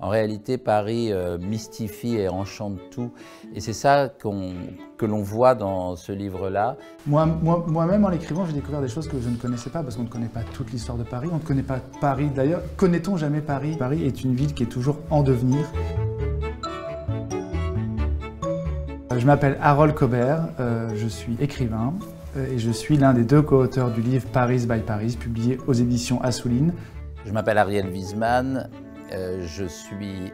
En réalité, Paris mystifie et enchante tout. Et c'est ça que l'on voit dans ce livre-là. Moi-même, en l'écrivant, j'ai découvert des choses que je ne connaissais pas, parce qu'on ne connaît pas toute l'histoire de Paris. On ne connaît pas Paris, d'ailleurs. Connaît-on jamais Paris? Paris est une ville qui est toujours en devenir. Je m'appelle Harold Cobert, je suis écrivain et je suis l'un des deux co-auteurs du livre Paris by Paris, publié aux éditions Assouline. Je m'appelle Ariel Wiesman. Je suis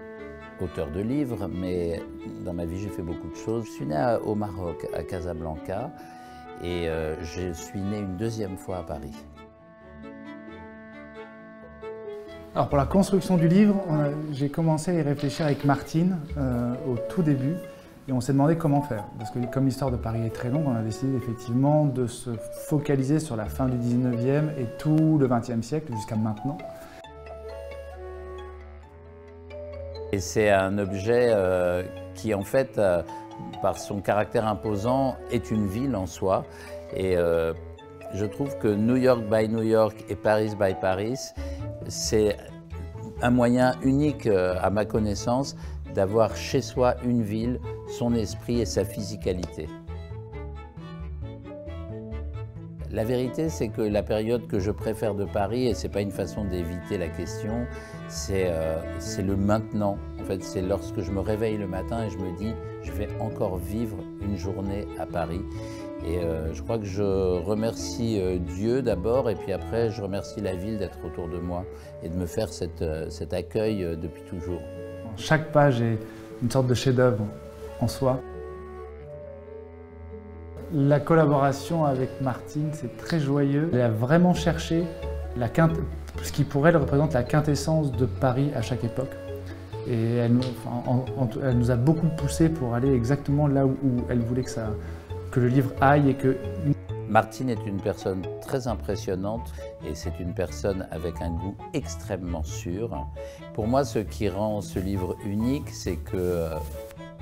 auteur de livres, mais dans ma vie j'ai fait beaucoup de choses. Je suis né au Maroc, à Casablanca, et je suis né une deuxième fois à Paris. Alors pour la construction du livre, j'ai commencé à y réfléchir avec Martine au tout début, et on s'est demandé comment faire. Parce que comme l'histoire de Paris est très longue, on a décidé effectivement de se focaliser sur la fin du 19e et tout le 20e siècle jusqu'à maintenant. Et c'est un objet qui, en fait, par son caractère imposant, est une ville en soi. Et je trouve que New York by New York et Paris by Paris, c'est un moyen unique, à ma connaissance, d'avoir chez soi une ville, son esprit et sa physicalité. La vérité, c'est que la période que je préfère de Paris, et ce n'est pas une façon d'éviter la question, c'est le maintenant. En fait, c'est lorsque je me réveille le matin et je me dis « je vais encore vivre une journée à Paris ». Et je crois que je remercie Dieu d'abord, et puis après je remercie la ville d'être autour de moi et de me faire cet accueil depuis toujours. Chaque page est une sorte de chef-d'œuvre en soi. La collaboration avec Martine, c'est très joyeux. Elle a vraiment cherché ce qui pour elle représente la quintessence de Paris à chaque époque. Et elle nous a beaucoup poussé pour aller exactement là où elle voulait que le livre aille. Martine est une personne très impressionnante et c'est une personne avec un goût extrêmement sûr. Pour moi, ce qui rend ce livre unique, c'est que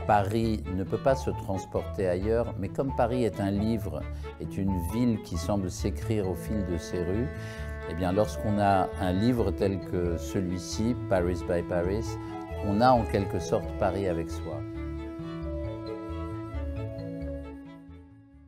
Paris ne peut pas se transporter ailleurs, mais comme Paris est un livre, est une ville qui semble s'écrire au fil de ses rues, eh bien lorsqu'on a un livre tel que celui-ci, Paris by Paris, on a en quelque sorte Paris avec soi.